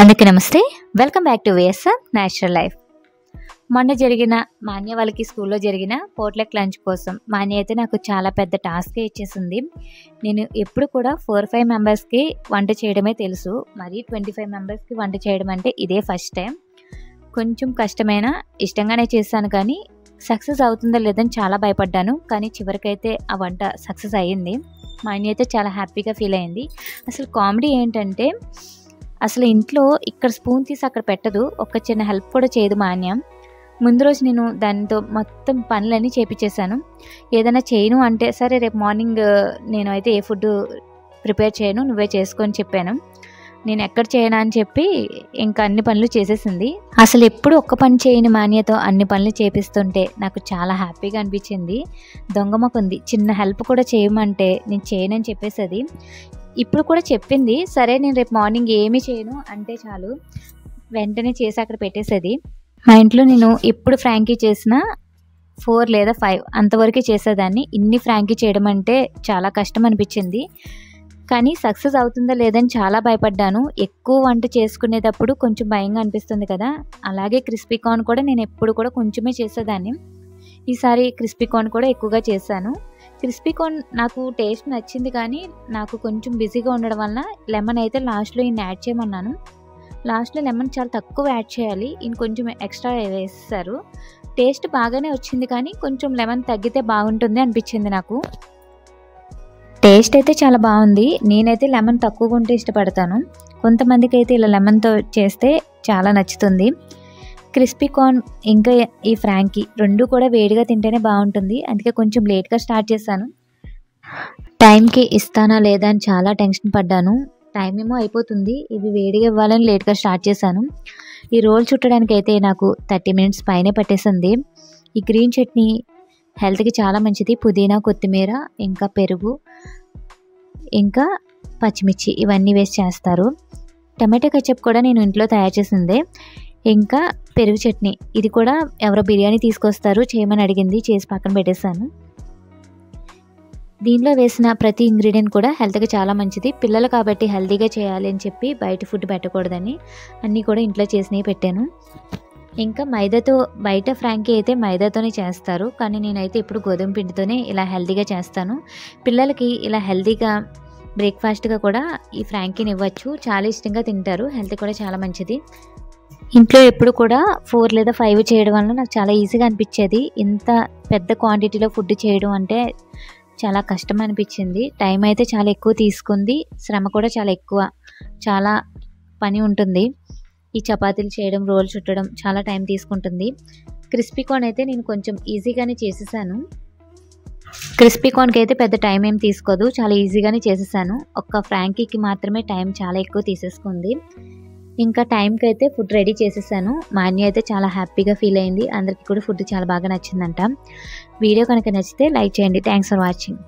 అందరికీ నమస్తే. Welcome back to VSR natural life. మొన్న జరిగిన మాన్య వాళ్ళకి స్కూల్లో జరిగిన పోట్లక్ లంచ్ కోసం మాన్య అయితే నాకు చాలా పెద్ద టాస్క్ ఇచ్చేసింది. నేను ఎప్పుడు కూడా 4-5 మెంబర్స్కి వంట చేయడమే తెలుసు, మరి 25 మెంబర్స్కి వంట చేయడం అంటే ఇదే ఫస్ట్ టైం. కొంచెం కష్టమైన ఇష్టంగానే చేశాను, కానీ సక్సెస్ అవుతుందో లేదని చాలా భయపడ్డాను. కానీ చివరికైతే ఆ వంట సక్సెస్ అయ్యింది. మాన్య అయితే చాలా హ్యాపీగా ఫీల్ అయింది. అసలు కామెడీ ఏంటంటే అసలు ఇంట్లో ఇక్కడ స్పూన్ తీసి అక్కడ పెట్టదు, ఒక చిన్న హెల్ప్ కూడా చేయదు మాన్య. ముందు రోజు నేను దానితో మొత్తం పనులన్నీ చేపించేశాను. ఏదైనా చేయను అంటే సరే రేపు మార్నింగ్ నేను అయితే ఏ ఫుడ్ ప్రిపేర్ చేయను, నువ్వే చేసుకొని చెప్పాను. నేను ఎక్కడ చేయను అని చెప్పి ఇంకా అన్ని పనులు చేసేసింది. అసలు ఎప్పుడు ఒక్క పని చేయని మాన్యతో అన్ని పనులు చేపిస్తుంటే నాకు చాలా హ్యాపీగా అనిపించింది. దొంగమకుంది, చిన్న హెల్ప్ కూడా చేయమంటే నేను చేయనని చెప్పేసేది. ఇప్పుడు కూడా చెప్పింది, సరే నేను రేపు మార్నింగ్ ఏమీ చేయను అంటే చాలు వెంటనే చేసి అక్కడ పెట్టేసేది. మా ఇంట్లో నేను ఎప్పుడు ఫ్రాంకీ చేసినా 4 లేదా 5 అంతవరకు చేసేదాన్ని. ఇన్ని ఫ్రాంకీ చేయడం అంటే చాలా కష్టం అనిపించింది. కానీ సక్సెస్ అవుతుందా లేదని చాలా భయపడ్డాను. ఎక్కువ వంట చేసుకునేటప్పుడు కొంచెం భయంగా అనిపిస్తుంది కదా, అలాగే క్రిస్పీ కార్న్ కూడా నేను ఎప్పుడు కూడా కొంచెమే చేసేదాన్ని. ఈసారి క్రిస్పీ కార్న్ కూడా ఎక్కువగా చేశాను. క్రిస్పీ కార్న్ నాకు టేస్ట్ నచ్చింది, కానీ నాకు కొంచెం బిజీగా ఉండడం వల్ల లెమన్ అయితే లాస్ట్లో ఈయన యాడ్ చేయమన్నాను. లాస్ట్లో లెమన్ చాలా తక్కువ యాడ్ చేయాలి, ఈయన కొంచెం ఎక్స్ట్రా వేసేసారు. టేస్ట్ బాగానే వచ్చింది, కానీ కొంచెం లెమన్ తగ్గితే బాగుంటుంది అనిపించింది నాకు. టేస్ట్ అయితే చాలా బాగుంది. నేనైతే లెమన్ తక్కువగా ఉంటే ఇష్టపడతాను, కొంతమందికి అయితే ఇలా లెమన్తో చేస్తే చాలా నచ్చుతుంది. క్రిస్పీ కార్న్ ఇంకా ఈ ఫ్రాంకీ రెండు కూడా వేడిగా తింటేనే బాగుంటుంది, అందుకే కొంచెం లేట్గా స్టార్ట్ చేశాను. టైంకి ఇస్తానా లేదా అని చాలా టెన్షన్ పడ్డాను. టైం ఏమో అయిపోతుంది, ఇవి వేడిగా ఇవ్వాలని లేట్గా స్టార్ట్ చేశాను. ఈ రోల్ చుట్టడానికి అయితే నాకు 30 మినిట్స్ పైనే పట్టేసింది. ఈ గ్రీన్ చట్నీ హెల్త్కి చాలా మంచిది. పుదీనా, కొత్తిమీర, ఇంకా పెరుగు, ఇంకా పచ్చిమిర్చి ఇవన్నీ వేసి చేస్తారు. టమాటో కెచప్ కూడా నేను ఇంట్లో తయారు చేసిందే. ఇంకా పెరుగు చట్నీ, ఇది కూడా ఎవరో బిర్యానీ తీసుకొస్తారు చేయమని అడిగింది, చేసి పక్కన పెట్టేశాను. దీనిలో వేసిన ప్రతి ఇంగ్రీడియంట్ కూడా హెల్త్కి చాలా మంచిది. పిల్లలు కాబట్టి హెల్తీగా చేయాలి అని చెప్పి బయట ఫుడ్ పెట్టకూడదని అన్నీ కూడా ఇంట్లో చేసినవి పెట్టాను. ఇంకా మైదాతో, బయట ఫ్రాంకీ అయితే మైదాతోనే చేస్తారు, కానీ నేనైతే ఇప్పుడు గోధుమ పిండితోనే ఇలా హెల్తీగా చేస్తాను. పిల్లలకి ఇలా హెల్తీగా బ్రేక్ఫాస్ట్గా కూడా ఈ ఫ్రాంకీని ఇవ్వచ్చు, చాలా ఇష్టంగా తింటారు, హెల్త్ కూడా చాలా మంచిది. ఇంట్లో ఎప్పుడు కూడా 4 లేదా 5 చేయడం వల్ల నాకు చాలా ఈజీగా అనిపించేది. ఇంత పెద్ద క్వాంటిటీలో ఫుడ్ చేయడం అంటే చాలా కష్టం అనిపించింది. టైం అయితే చాలా ఎక్కువ తీసుకుంది, శ్రమ కూడా చాలా ఎక్కువ, చాలా పని ఉంటుంది. ఈ చపాతీలు చేయడం, రోల్ చుట్టడం చాలా టైం తీసుకుంటుంది. క్రిస్పీ కార్న్ అయితే నేను కొంచెం ఈజీగానే చేసేసాను. క్రిస్పీ కార్న్కి అయితే పెద్ద టైం ఏం తీసుకోదు, చాలా ఈజీగానే చేసేసాను. ఒక్క ఫ్రాంకీకి మాత్రమే టైం చాలా ఎక్కువ తీసేసుకుంది. ఇంకా టైంకి అయితే ఫుడ్ రెడీ చేసేసాను. మాన్య అయితే చాలా హ్యాపీగా ఫీల్ అయింది. అందరికీ కూడా ఫుడ్ చాలా బాగా నచ్చిందంట. వీడియో కనుక నచ్చితే లైక్ చేయండి. Thanks for watching.